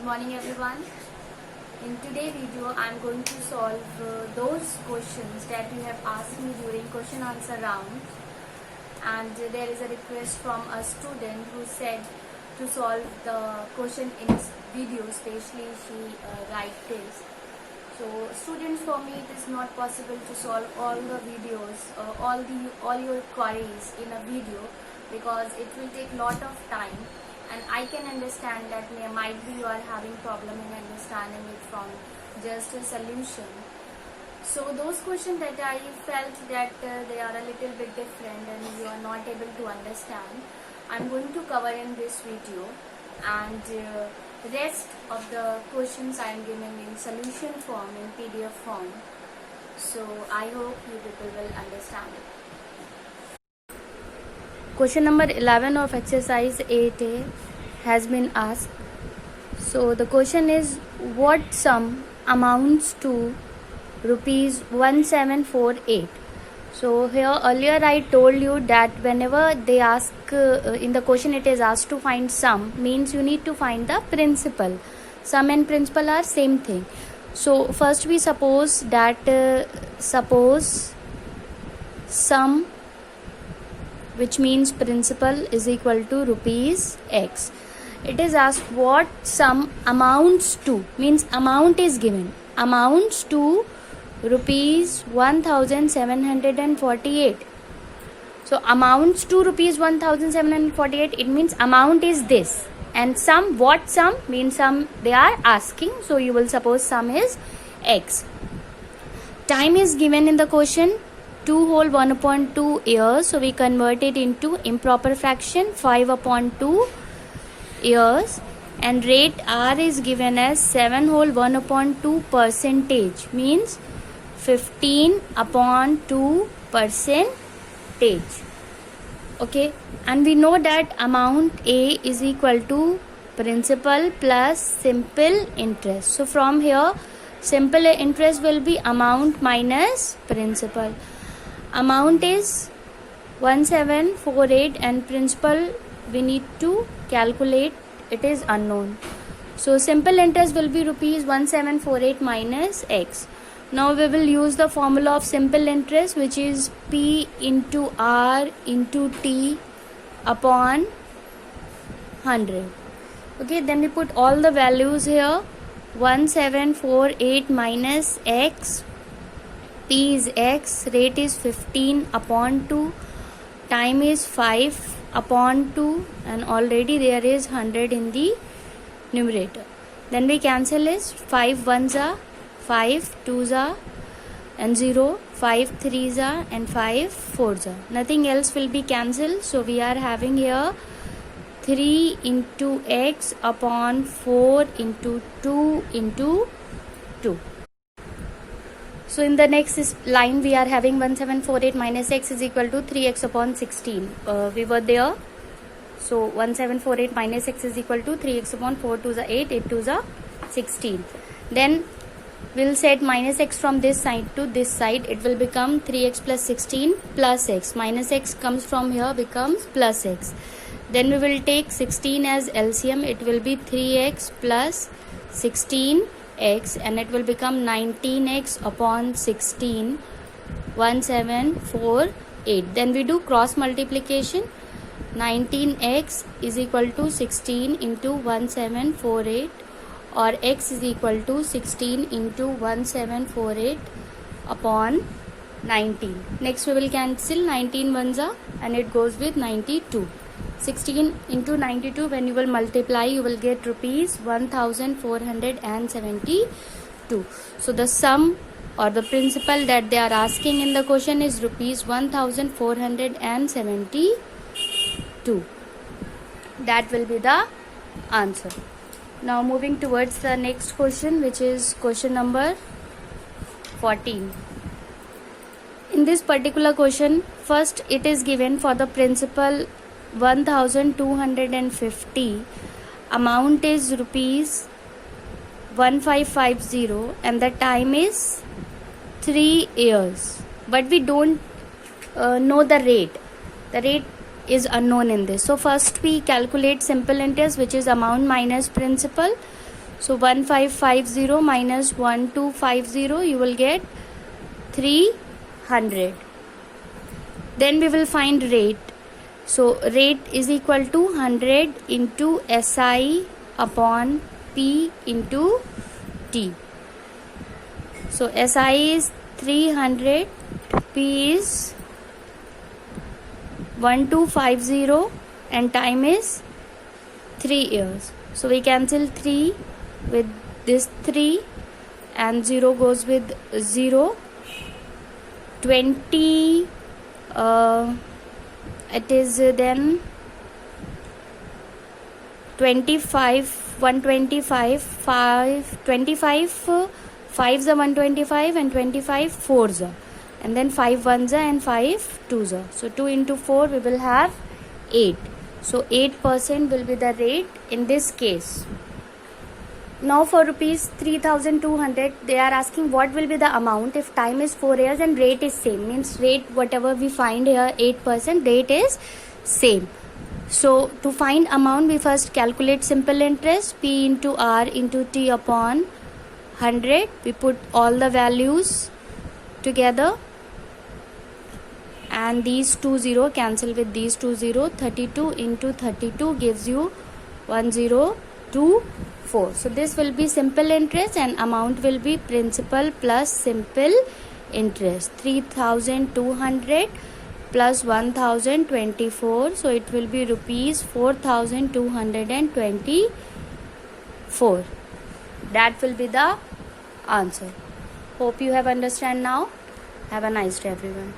morning everyone. In today's video I am going to solve those questions that you have asked me during question answer round, and there is a request from a student who said to solve the question in his video, especially she write this. So students, for me it is not possible to solve all the videos, all your queries in a video, because it will take lot of time, and I can understand that might be you are having problem in understanding it from just a solution. So those questions that I felt that they are a little bit different and you are not able to understand, I'm going to cover in this video, and rest of the questions I am giving in solution form, in PDF form. So I hope you people will understand it. Question number 11 of exercise 8A has been asked. So the question is, what sum amounts to rupees 1748? So here earlier I told you that whenever they ask in the question it is asked to find sum, means you need to find the principal. Sum and principal are same thing. So first we suppose that suppose sum, which means principal, is equal to rupees x. It is asked what sum amounts to, means amount is given, amounts to rupees 1748. So amounts to rupees 1748, it means amount is this, and sum, what sum, means sum they are asking, so you will suppose sum is x. Time is given in the question 2 whole 1/2 years, so we convert it into improper fraction 5/2 years, and rate R is given as 7 whole 1/2 percentage, means 15/2%. Okay, and we know that amount A is equal to principal plus simple interest. So from here simple interest will be amount minus principal. Amount is 1748 and principal we need to calculate, it is unknown. So simple interest will be rupees 1748 minus x. Now we will use the formula of simple interest, which is P into R into T upon 100. Okay, then we put all the values here. 1748 minus x, P is x, rate is 15/2, time is 5/2, and already there is 100 in the numerator. Then we cancel is 5 ones are 5 2s are and 0, 5 3s are and 5 4s are. Nothing else will be cancelled, so we are having here 3 into x upon 4 into 2 into 2. So in the next line we are having 1748 minus x is equal to 3x upon 16. We were there. So 1748 minus x is equal to 3x upon 4 2s are 8, 8 2s are 16. Then we'll set minus x from this side to this side. It will become 3x plus 16 plus x. Minus x comes from here, becomes plus x. Then we will take 16 as LCM. It will be 3x plus 16x, and it will become 19x upon 16, 1748. Then we do cross multiplication. 19x is equal to 16 into 1748, or x is equal to 16 into 1748 upon 19. Next we will cancel 19 ones are, and it goes with 92. 16 into 92, when you will multiply, you will get rupees 1472. So the sum or the principal that they are asking in the question is rupees 1472. That will be the answer. Now moving towards the next question, which is question number 14. In this particular question, first it is given for the principal 1250, amount is rupees 1550, and the time is 3 years, but we don't know the rate. The rate is unknown in this. So first we calculate simple interest, which is amount minus principal. So 1550 minus 1250, you will get 300. Then we will find rate. So rate is equal to 100 into SI upon P into T. So SI is 300, P is 1250 and time is 3 years. So we cancel 3 with this 3 and 0 goes with 0. 20 it is then 25, 125, 5, 25 5s are 125 and 25 4s are, and then 5 1s are and 5 2s are. So 2 into 4 we will have 8. So 8% will be the rate in this case. Now for rupees 3200, they are asking what will be the amount if time is 4 years and rate is same. Means rate, whatever we find here 8%, rate is same. So to find amount, we first calculate simple interest, P into R into T upon 100. We put all the values together and these 2 0 cancel with these 2 0. 32 into 32 gives you 1024. So this will be simple interest and amount will be principal plus simple interest. 3200 plus 1024. So it will be rupees 4224. That will be the answer. Hope you have understand now. Have a nice day everyone.